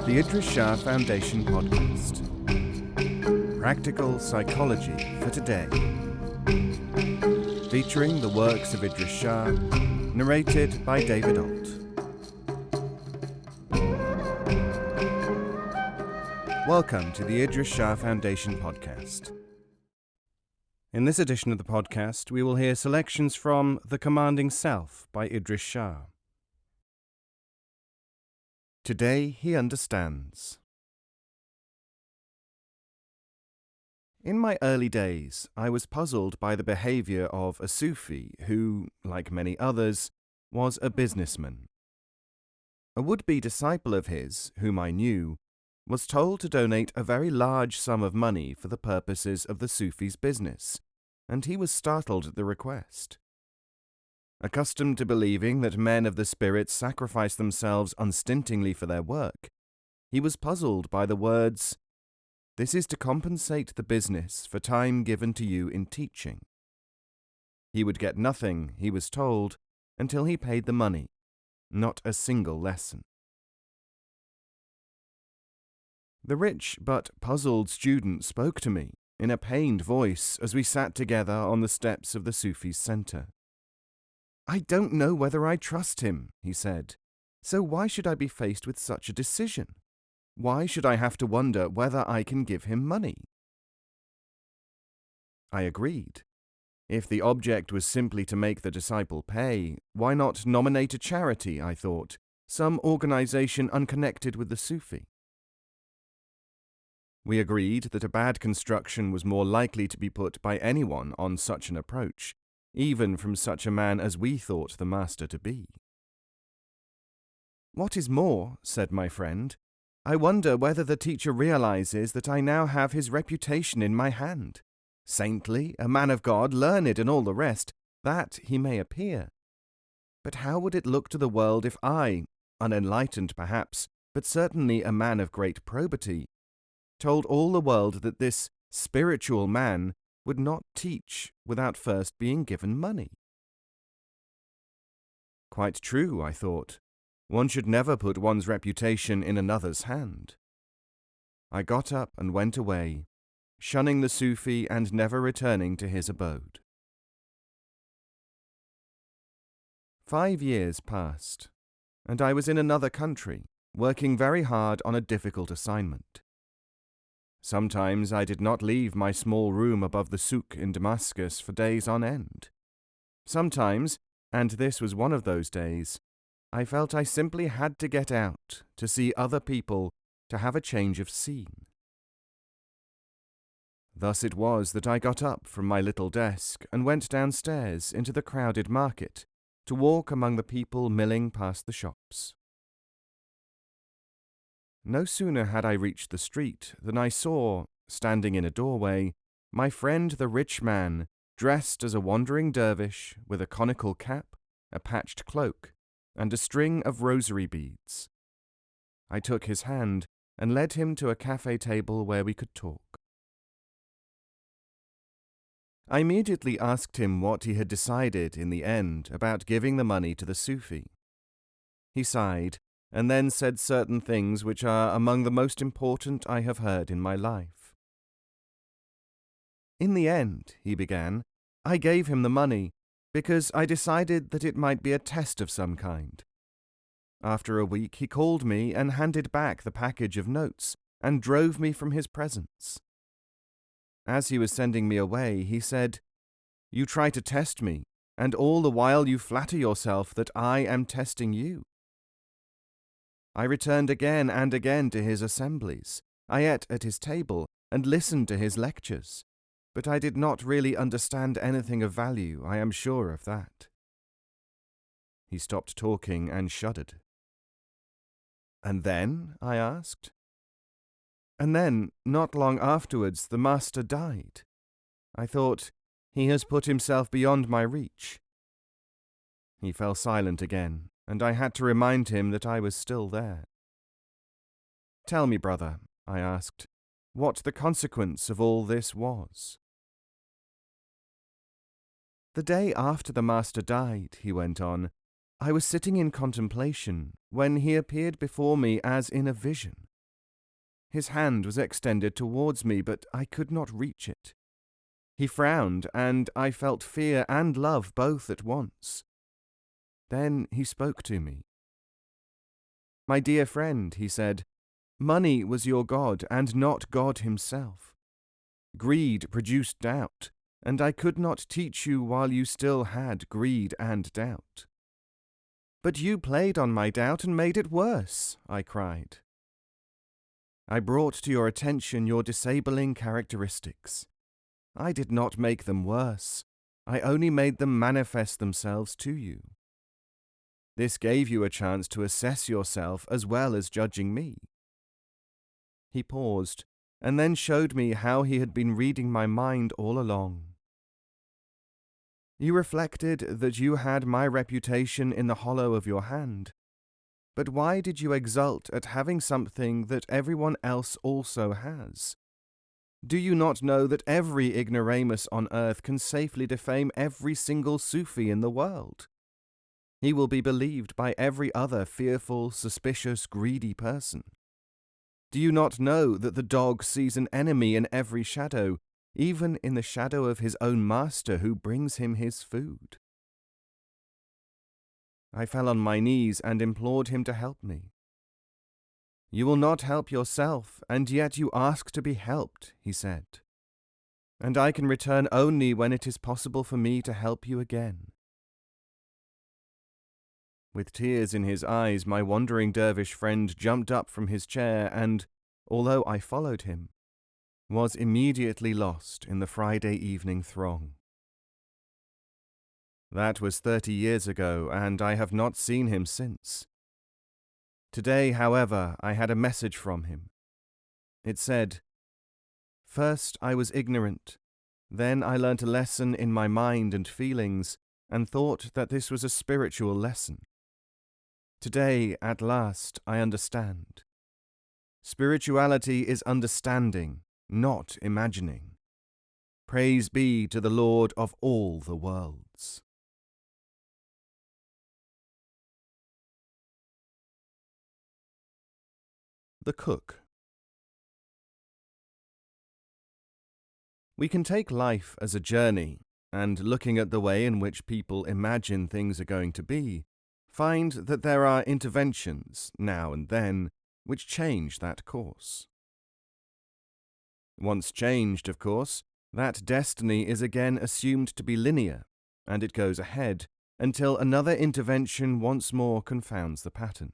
The Idries Shah Foundation podcast. Practical psychology for today. Featuring the works of Idries Shah, narrated by David Ault. Welcome to the Idries Shah Foundation podcast. In this edition of the podcast, we will hear selections from The Commanding Self by Idries Shah. Today he understands. In my early days, I was puzzled by the behavior of a Sufi who, like many others, was a businessman. A would-be disciple of his, whom I knew, was told to donate a very large sum of money for the purposes of the Sufi's business, and he was startled at the request. Accustomed to believing that men of the spirit sacrifice themselves unstintingly for their work, he was puzzled by the words, "This is to compensate the business for time given to you in teaching." He would get nothing, he was told, until he paid the money, not a single lesson. The rich but puzzled student spoke to me in a pained voice as we sat together on the steps of the Sufi's center. "I don't know whether I trust him," he said, "so why should I be faced with such a decision? Why should I have to wonder whether I can give him money?" I agreed. If the object was simply to make the disciple pay, why not nominate a charity, I thought, some organization unconnected with the Sufi? We agreed that a bad construction was more likely to be put by anyone on such an approach, even from such a man as we thought the master to be. "What is more," said my friend, "I wonder whether the teacher realizes that I now have his reputation in my hand. Saintly, a man of God, learned and all the rest, that he may appear. But how would it look to the world if I, unenlightened perhaps, but certainly a man of great probity, told all the world that this spiritual man would not teach without first being given money?" Quite true, I thought. One should never put one's reputation in another's hand. I got up and went away, shunning the Sufi and never returning to his abode. 5 years passed, and I was in another country, working very hard on a difficult assignment. Sometimes I did not leave my small room above the souk in Damascus for days on end. Sometimes, and this was one of those days, I felt I simply had to get out, to see other people, to have a change of scene. Thus it was that I got up from my little desk and went downstairs into the crowded market to walk among the people milling past the shops. No sooner had I reached the street than I saw, standing in a doorway, my friend the rich man, dressed as a wandering dervish, with a conical cap, a patched cloak, and a string of rosary beads. I took his hand and led him to a cafe table where we could talk. I immediately asked him what he had decided in the end about giving the money to the Sufi. He sighed, and then said certain things which are among the most important I have heard in my life. "In the end," he began, "I gave him the money because I decided that it might be a test of some kind. After a week he called me and handed back the package of notes and drove me from his presence. As he was sending me away, he said, 'You try to test me, and all the while you flatter yourself that I am testing you.' I returned again and again to his assemblies. I ate at his table and listened to his lectures, but I did not really understand anything of value, I am sure of that." He stopped talking and shuddered. "And then?" I asked. "And then, not long afterwards, the master died. I thought, he has put himself beyond my reach." He fell silent again, and I had to remind him that I was still there. "Tell me, brother," I asked, "what the consequence of all this was." "The day after the master died," he went on, "I was sitting in contemplation when he appeared before me as in a vision. His hand was extended towards me, but I could not reach it. He frowned, and I felt fear and love both at once. Then he spoke to me. "My dear friend," he said, "money was your God, and not God himself. Greed produced doubt, and I could not teach you while you still had greed and doubt." "But you played on my doubt and made it worse," I cried. "I brought to your attention your disabling characteristics. I did not make them worse. I only made them manifest themselves to you. This gave you a chance to assess yourself as well as judging me." He paused, and then showed me how he had been reading my mind all along. "You reflected that you had my reputation in the hollow of your hand. But why did you exult at having something that everyone else also has? Do you not know that every ignoramus on earth can safely defame every single Sufi in the world? He will be believed by every other fearful, suspicious, greedy person. Do you not know that the dog sees an enemy in every shadow, even in the shadow of his own master who brings him his food?" I fell on my knees and implored him to help me. "You will not help yourself, and yet you ask to be helped," he said. "And I can return only when it is possible for me to help you again." With tears in his eyes, my wandering dervish friend jumped up from his chair and, although I followed him, was immediately lost in the Friday evening throng. That was 30 years ago, and I have not seen him since. Today, however, I had a message from him. It said, "First I was ignorant, then I learnt a lesson in my mind and feelings, and thought that this was a spiritual lesson. Today, at last, I understand. Spirituality is understanding, not imagining. Praise be to the Lord of all the worlds." The Cook. We can take life as a journey, and looking at the way in which people imagine things are going to be, find that there are interventions, now and then, which change that course. Once changed, of course, that destiny is again assumed to be linear, and it goes ahead until another intervention once more confounds the pattern.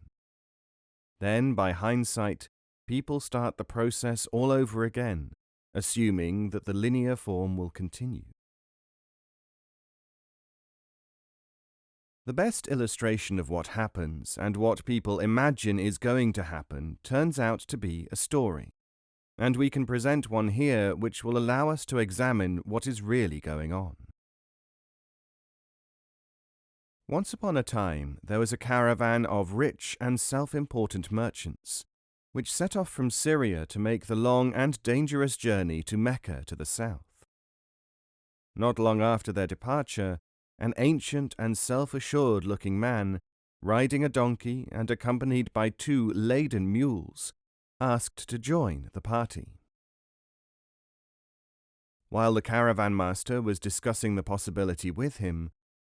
Then, by hindsight, people start the process all over again, assuming that the linear form will continue. The best illustration of what happens and what people imagine is going to happen turns out to be a story, and we can present one here which will allow us to examine what is really going on. Once upon a time, there was a caravan of rich and self-important merchants, which set off from Syria to make the long and dangerous journey to Mecca to the south. Not long after their departure, an ancient and self-assured-looking man, riding a donkey and accompanied by 2 laden mules, asked to join the party. While the caravan master was discussing the possibility with him,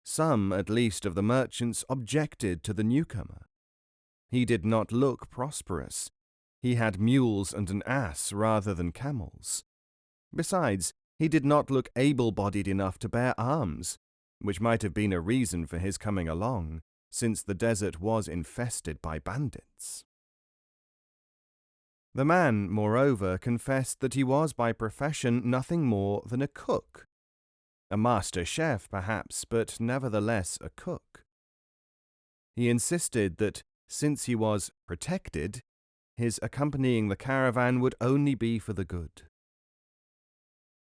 some, at least, of the merchants objected to the newcomer. He did not look prosperous. He had mules and an ass rather than camels. Besides, he did not look able-bodied enough to bear arms, which might have been a reason for his coming along, since the desert was infested by bandits. The man, moreover, confessed that he was by profession nothing more than a cook. A master chef, perhaps, but nevertheless a cook. He insisted that, since he was protected, his accompanying the caravan would only be for the good.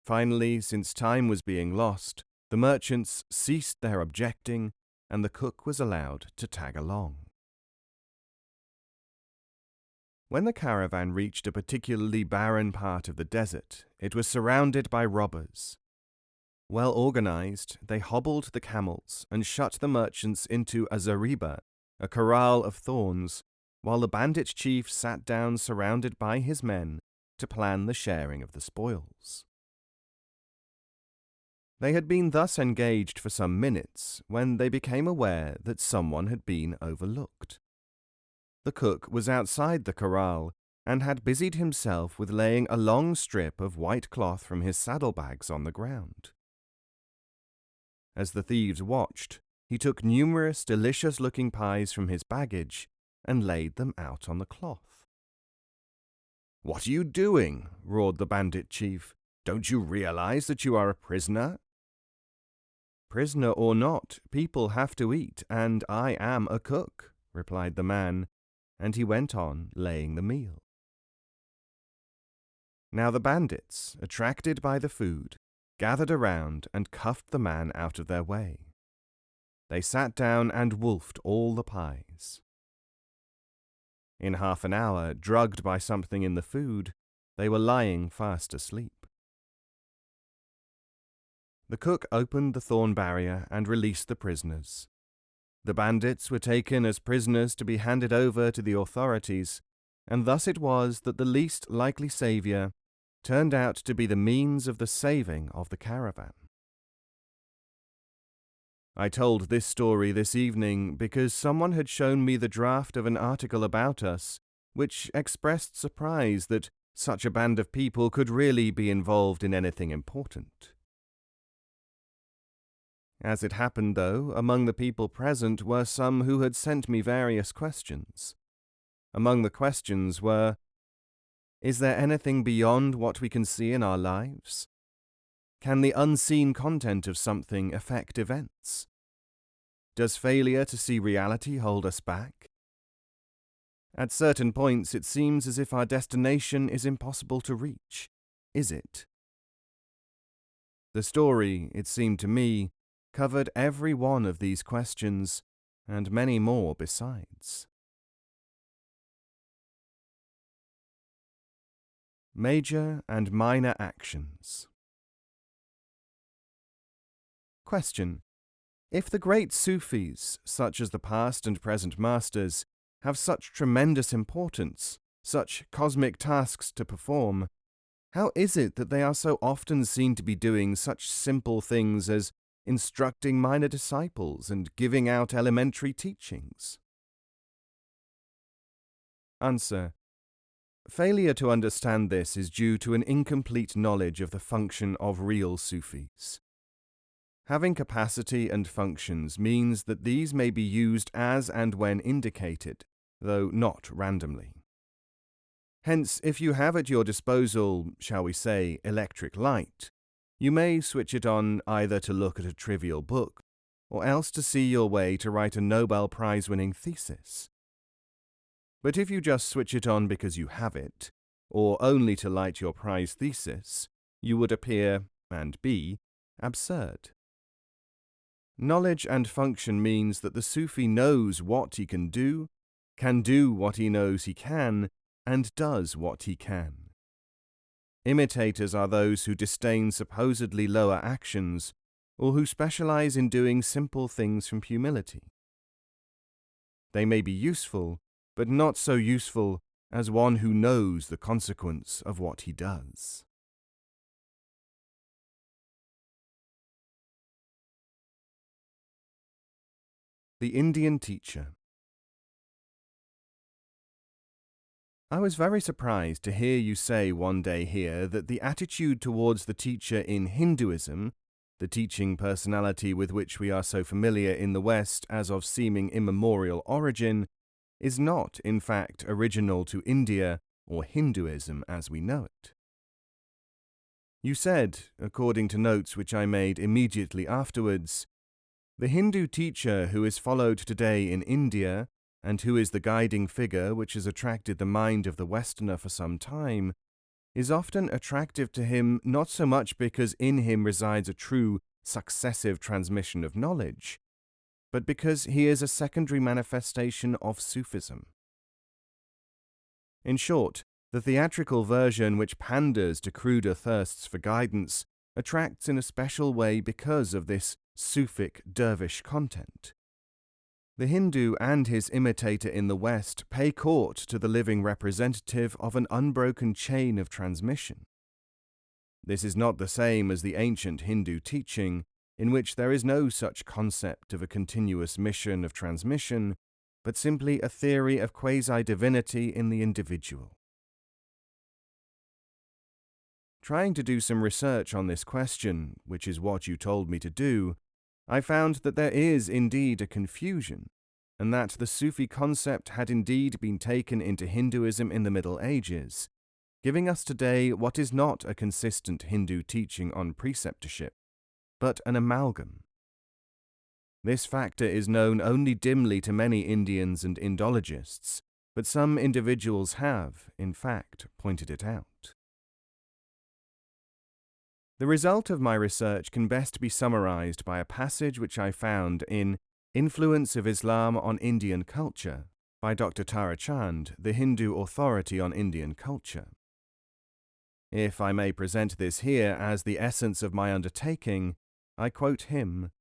Finally, since time was being lost, the merchants ceased their objecting, and the cook was allowed to tag along. When the caravan reached a particularly barren part of the desert, it was surrounded by robbers. Well organized, they hobbled the camels and shut the merchants into a zariba, a corral of thorns, while the bandit chief sat down surrounded by his men to plan the sharing of the spoils. They had been thus engaged for some minutes when they became aware that someone had been overlooked. The cook was outside the corral and had busied himself with laying a long strip of white cloth from his saddlebags on the ground. As the thieves watched, he took numerous delicious-looking pies from his baggage and laid them out on the cloth. "What are you doing?" roared the bandit chief. "Don't you realize that you are a prisoner?" "Prisoner or not, people have to eat, and I am a cook," replied the man, and he went on laying the meal. Now the bandits, attracted by the food, gathered around and cuffed the man out of their way. They sat down and wolfed all the pies. In half an hour, drugged by something in the food, they were lying fast asleep. The cook opened the thorn barrier and released the prisoners. The bandits were taken as prisoners to be handed over to the authorities, and thus it was that the least likely saviour turned out to be the means of the saving of the caravan. I told this story this evening because someone had shown me the draft of an article about us, which expressed surprise that such a band of people could really be involved in anything important. As it happened, though, among the people present were some who had sent me various questions. Among the questions were, is there anything beyond what we can see in our lives? Can the unseen content of something affect events? Does failure to see reality hold us back? At certain points it seems as if our destination is impossible to reach. Is it? The story, it seemed to me, covered every one of these questions, and many more besides. Major and minor actions. Question: if the great Sufis, such as the past and present masters, have such tremendous importance, such cosmic tasks to perform, how is it that they are so often seen to be doing such simple things as instructing minor disciples and giving out elementary teachings? Answer: failure to understand this is due to an incomplete knowledge of the function of real Sufis. Having capacity and functions means that these may be used as and when indicated, though not randomly. Hence, if you have at your disposal, shall we say, electric light, you may switch it on either to look at a trivial book, or else to see your way to write a Nobel Prize-winning thesis. But if you just switch it on because you have it, or only to light your prize thesis, you would appear, and be, absurd. Knowledge and function means that the Sufi knows what he can do what he knows he can, and does what he can. Imitators are those who disdain supposedly lower actions, or who specialize in doing simple things from humility. They may be useful, but not so useful as one who knows the consequence of what he does. The Indian Teacher. I was very surprised to hear you say one day here that the attitude towards the teacher in Hinduism, the teaching personality with which we are so familiar in the West as of seeming immemorial origin, is not, in fact, original to India or Hinduism as we know it. You said, according to notes which I made immediately afterwards, the Hindu teacher who is followed today in India, and who is the guiding figure which has attracted the mind of the Westerner for some time, is often attractive to him not so much because in him resides a true, successive transmission of knowledge, but because he is a secondary manifestation of Sufism. In short, the theatrical version which panders to cruder thirsts for guidance attracts in a special way because of this Sufic dervish content. The Hindu and his imitator in the West pay court to the living representative of an unbroken chain of transmission. This is not the same as the ancient Hindu teaching, in which there is no such concept of a continuous mission of transmission, but simply a theory of quasi-divinity in the individual. Trying to do some research on this question, which is what you told me to do, I found that there is indeed a confusion, and that the Sufi concept had indeed been taken into Hinduism in the Middle Ages, giving us today what is not a consistent Hindu teaching on preceptorship, but an amalgam. This factor is known only dimly to many Indians and Indologists, but some individuals have, in fact, pointed it out. The result of my research can best be summarized by a passage which I found in Influence of Islam on Indian Culture by Dr. Tara Chand, the Hindu authority on Indian culture. If I may present this here as the essence of my undertaking, I quote him,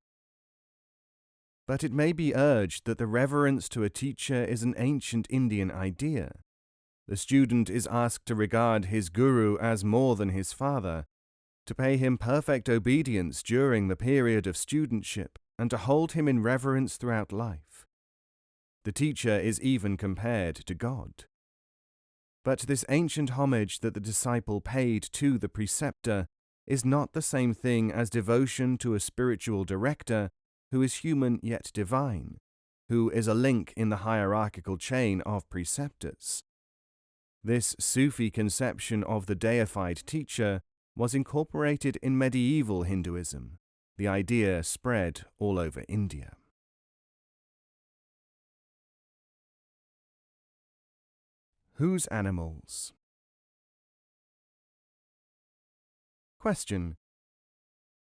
"But it may be urged that the reverence to a teacher is an ancient Indian idea. The student is asked to regard his guru as more than his father, to pay him perfect obedience during the period of studentship, and to hold him in reverence throughout life. The teacher is even compared to God. But this ancient homage that the disciple paid to the preceptor is not the same thing as devotion to a spiritual director who is human yet divine, who is a link in the hierarchical chain of preceptors. This Sufi conception of the deified teacher was incorporated in medieval Hinduism. The idea spread all over India." Whose animals? Question: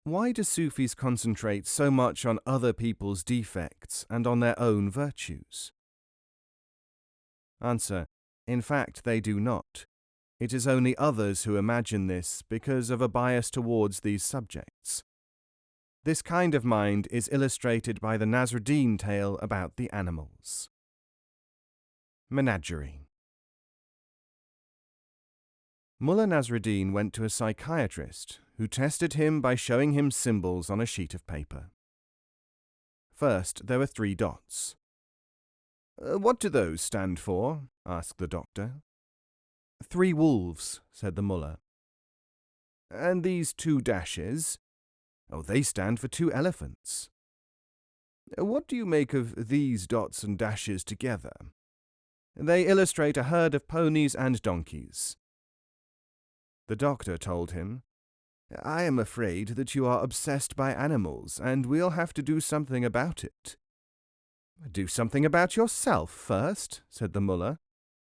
Why do Sufis concentrate so much on other people's defects and on their own virtues? Answer: In fact, they do not. It is only others who imagine this because of a bias towards these subjects. This kind of mind is illustrated by the Nasruddin tale about the animals. Menagerie. Mullah Nasruddin went to a psychiatrist who tested him by showing him symbols on a sheet of paper. First, there were 3 dots. "What do those stand for?" asked the doctor. 3 wolves, said the mullah. "And these 2 dashes?" "Oh, they stand for 2 elephants." "What do you make of these dots and dashes together?" "They illustrate a herd of ponies and donkeys." The doctor told him, "I am afraid that you are obsessed by animals, and we'll have to do something about it." "Do something about yourself first," said the mullah,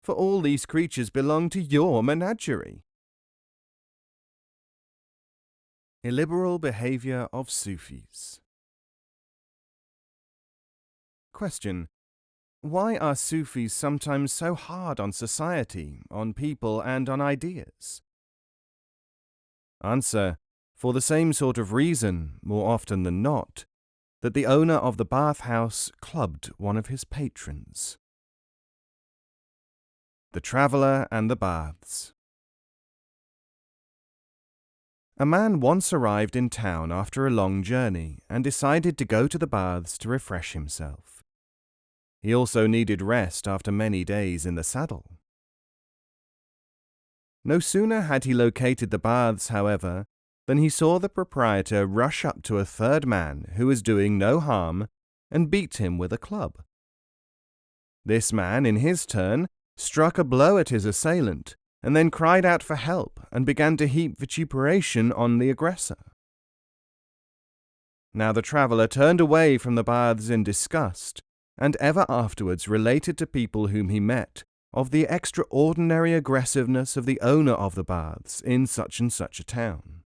"for all these creatures belong to your menagerie." Illiberal behavior of Sufis. Question: Why are Sufis sometimes so hard on society, on people, and on ideas? Answer: For the same sort of reason, more often than not, that the owner of the bathhouse clubbed one of his patrons. The Traveller and the Baths. A man once arrived in town after a long journey and decided to go to the baths to refresh himself. He also needed rest after many days in the saddle. No sooner had he located the baths, however, than he saw the proprietor rush up to a third man who was doing no harm and beat him with a club. This man, in his turn, struck a blow at his assailant, and then cried out for help and began to heap vituperation on the aggressor. Now the traveller turned away from the baths in disgust, and ever afterwards related to people whom he met of the extraordinary aggressiveness of the owner of the baths in such and such a town.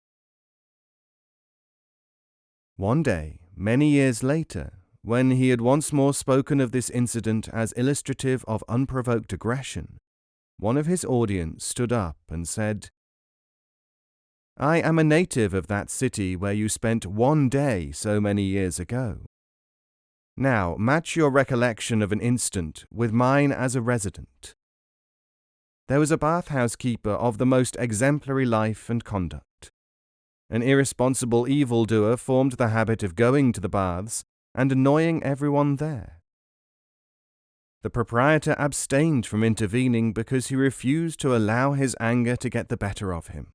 One day, many years later, when he had once more spoken of this incident as illustrative of unprovoked aggression, one of his audience stood up and said, "I am a native of that city where you spent one day so many years ago. Now match your recollection of an instant with mine as a resident. There was a bathhouse keeper of the most exemplary life and conduct. An irresponsible evildoer formed the habit of going to the baths and annoying everyone there. The proprietor abstained from intervening because he refused to allow his anger to get the better of him.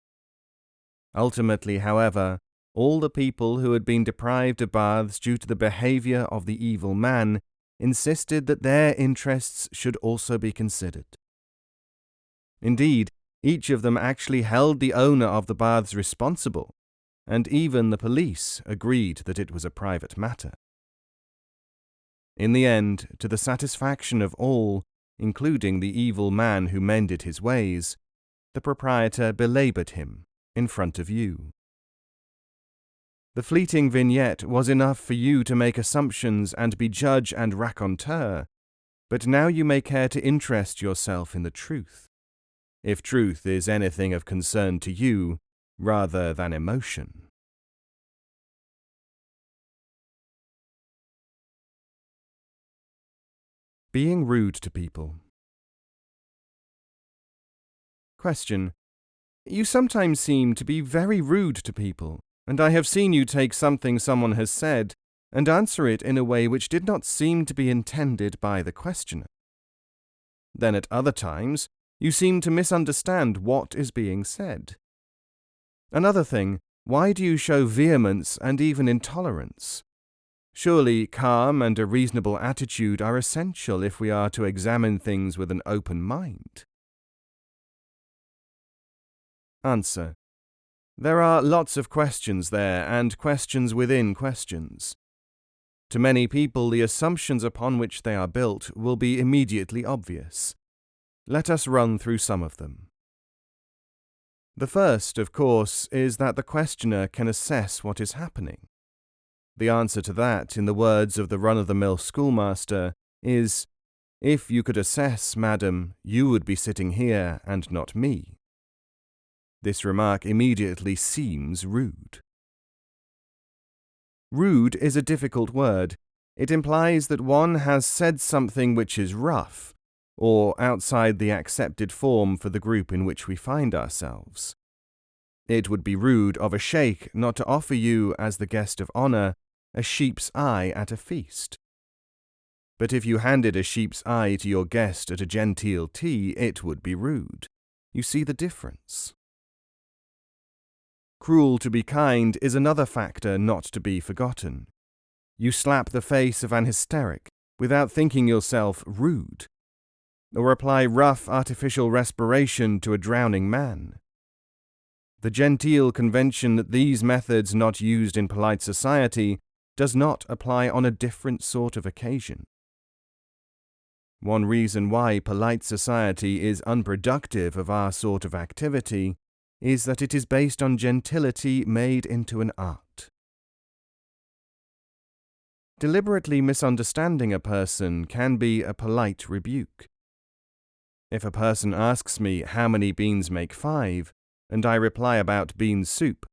Ultimately, however, all the people who had been deprived of baths due to the behavior of the evil man insisted that their interests should also be considered. Indeed, each of them actually held the owner of the baths responsible, and even the police agreed that it was a private matter. In the end, to the satisfaction of all, including the evil man who mended his ways, the proprietor belaboured him in front of you. The fleeting vignette was enough for you to make assumptions and be judge and raconteur, but now you may care to interest yourself in the truth, if truth is anything of concern to you rather than emotion. Being rude to people. Question. You sometimes seem to be very rude to people, and I have seen you take something someone has said and answer it in a way which did not seem to be intended by the questioner. Then at other times, you seem to misunderstand what is being said. Another thing, why do you show vehemence and even intolerance? Surely calm and a reasonable attitude are essential if we are to examine things with an open mind. Answer. There are lots of questions there, and questions within questions. To many people, the assumptions upon which they are built will be immediately obvious. Let us run through some of them. The first, of course, is that the questioner can assess what is happening. The answer to that, in the words of the run-of-the-mill schoolmaster, is, "If you could assess, madam, you would be sitting here and not me." This remark immediately seems rude. Rude is a difficult word. It implies that one has said something which is rough, or outside the accepted form for the group in which we find ourselves. It would be rude of a sheikh not to offer you, as the guest of honor, a sheep's eye at a feast. But if you handed a sheep's eye to your guest at a genteel tea, it would be rude. You see the difference. Cruel to be kind is another factor not to be forgotten. You slap the face of an hysteric without thinking yourself rude, or apply rough artificial respiration to a drowning man. The genteel convention that these methods not used in polite society does not apply on a different sort of occasion. One reason why polite society is unproductive of our sort of activity is that it is based on gentility made into an art. Deliberately misunderstanding a person can be a polite rebuke. If a person asks me how many beans make 5, and I reply about bean soup,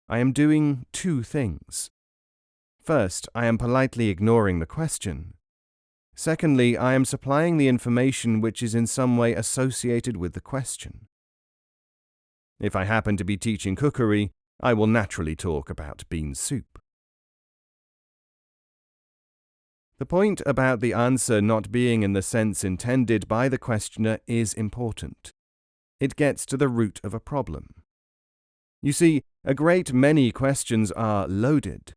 I am doing 2 things. First, I am politely ignoring the question. Secondly, I am supplying the information which is in some way associated with the question. If I happen to be teaching cookery, I will naturally talk about bean soup. The point about the answer not being in the sense intended by the questioner is important. It gets to the root of a problem. You see, a great many questions are loaded.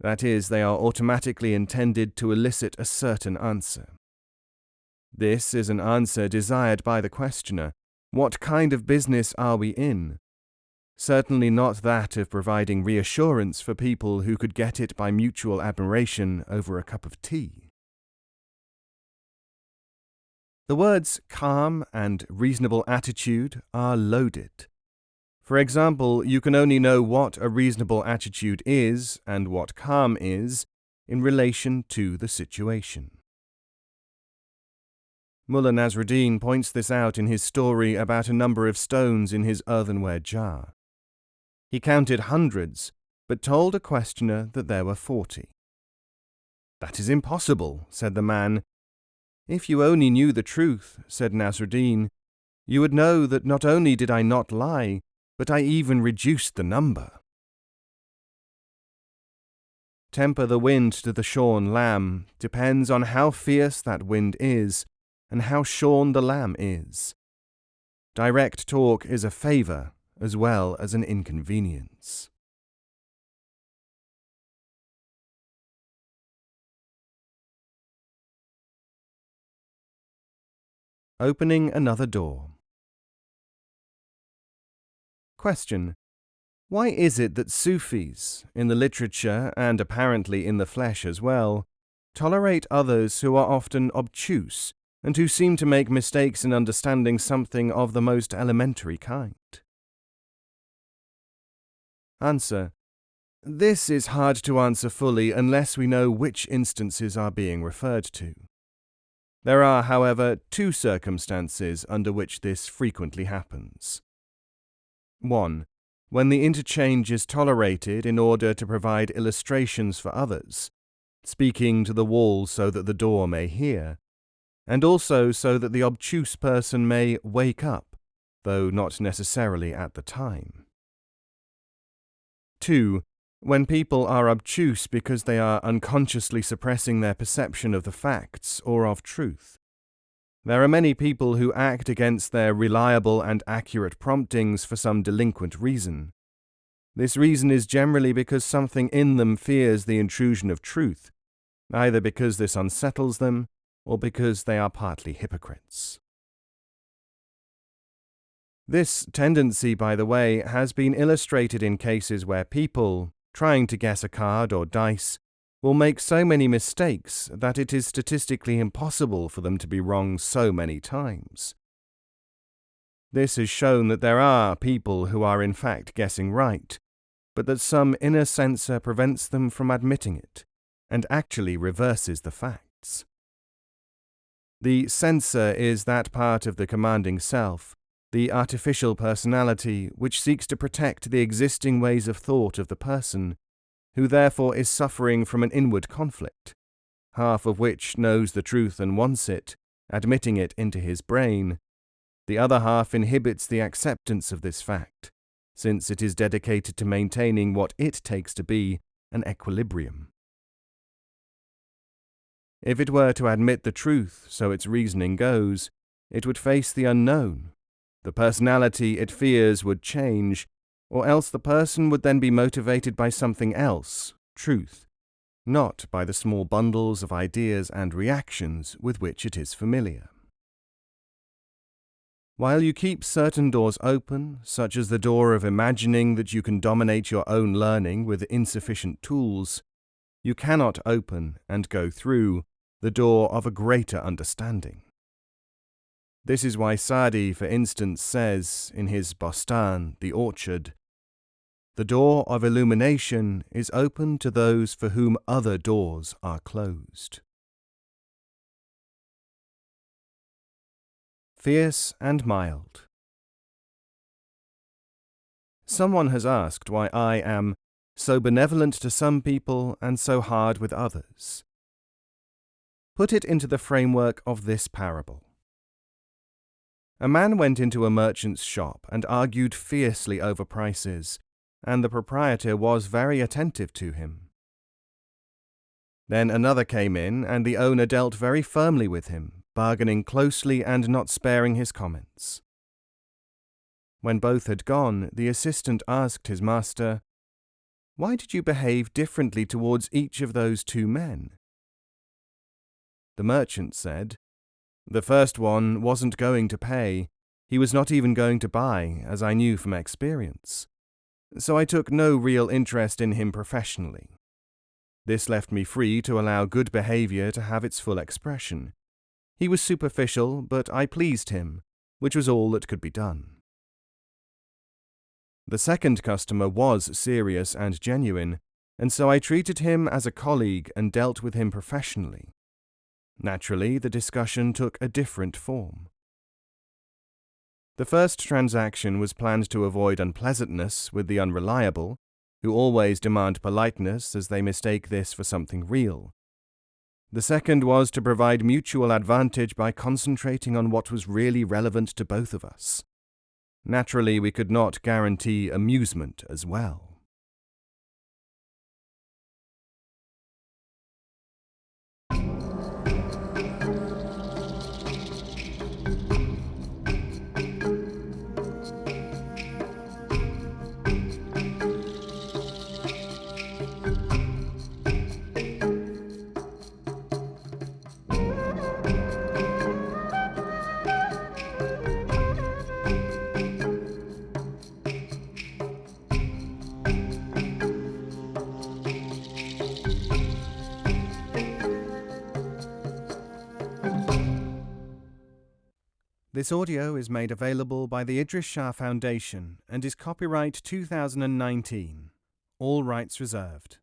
That is, they are automatically intended to elicit a certain answer. This is an answer desired by the questioner. What kind of business are we in? Certainly not that of providing reassurance for people who could get it by mutual admiration over a cup of tea. The words calm and reasonable attitude are loaded. For example, you can only know what a reasonable attitude is and what calm is in relation to the situation. Mullah Nasruddin points this out in his story about a number of stones in his earthenware jar. He counted hundreds, but told a questioner that there were 40. "That is impossible," said the man. "If you only knew the truth," said Nasruddin, "you would know that not only did I not lie, but I even reduced the number." Temper the wind to the shorn lamb depends on how fierce that wind is and how shorn the lamb is. Direct talk is a favor as well as an inconvenience. Opening another door. Question: why is it that Sufis, in the literature and apparently in the flesh as well, tolerate others who are often obtuse and who seem to make mistakes in understanding something of the most elementary kind? Answer: this is hard to answer fully unless we know which instances are being referred to. There are, however, two circumstances under which this frequently happens. 1. When the interchange is tolerated in order to provide illustrations for others, speaking to the wall so that the door may hear, and also so that the obtuse person may wake up, though not necessarily at the time. 2. When people are obtuse because they are unconsciously suppressing their perception of the facts or of truth. There are many people who act against their reliable and accurate promptings for some delinquent reason. This reason is generally because something in them fears the intrusion of truth, either because this unsettles them or because they are partly hypocrites. This tendency, by the way, has been illustrated in cases where people, trying to guess a card or dice, will make so many mistakes that it is statistically impossible for them to be wrong so many times. This has shown that there are people who are in fact guessing right, but that some inner censor prevents them from admitting it, and actually reverses the facts. The censor is that part of the commanding self, the artificial personality which seeks to protect the existing ways of thought of the person, who therefore is suffering from an inward conflict, half of which knows the truth and wants it, admitting it into his brain. The other half inhibits the acceptance of this fact, since it is dedicated to maintaining what it takes to be an equilibrium. If it were to admit the truth, so its reasoning goes, it would face the unknown. The personality it fears would change, or else the person would then be motivated by something else, truth, not by the small bundles of ideas and reactions with which it is familiar. While you keep certain doors open, such as the door of imagining that you can dominate your own learning with insufficient tools, you cannot open and go through the door of a greater understanding. This is why Sadi, for instance, says in his Bostan, the Orchard, "The door of illumination is open to those for whom other doors are closed." Fierce and mild. Someone has asked why I am so benevolent to some people and so hard with others. Put it into the framework of this parable. A man went into a merchant's shop and argued fiercely over prices, and the proprietor was very attentive to him. Then another came in, and the owner dealt very firmly with him, bargaining closely and not sparing his comments. When both had gone, the assistant asked his master, "Why did you behave differently towards each of those two men?" The merchant said, "The first one wasn't going to pay. He was not even going to buy, as I knew from experience. So I took no real interest in him professionally. This left me free to allow good behavior to have its full expression. He was superficial, but I pleased him, which was all that could be done." The second customer was serious and genuine, and so I treated him as a colleague and dealt with him professionally. Naturally, the discussion took a different form. The first transaction was planned to avoid unpleasantness with the unreliable, who always demand politeness as they mistake this for something real. The second was to provide mutual advantage by concentrating on what was really relevant to both of us. Naturally, we could not guarantee amusement as well. This audio is made available by the Idries Shah Foundation and is copyright 2019. All rights reserved.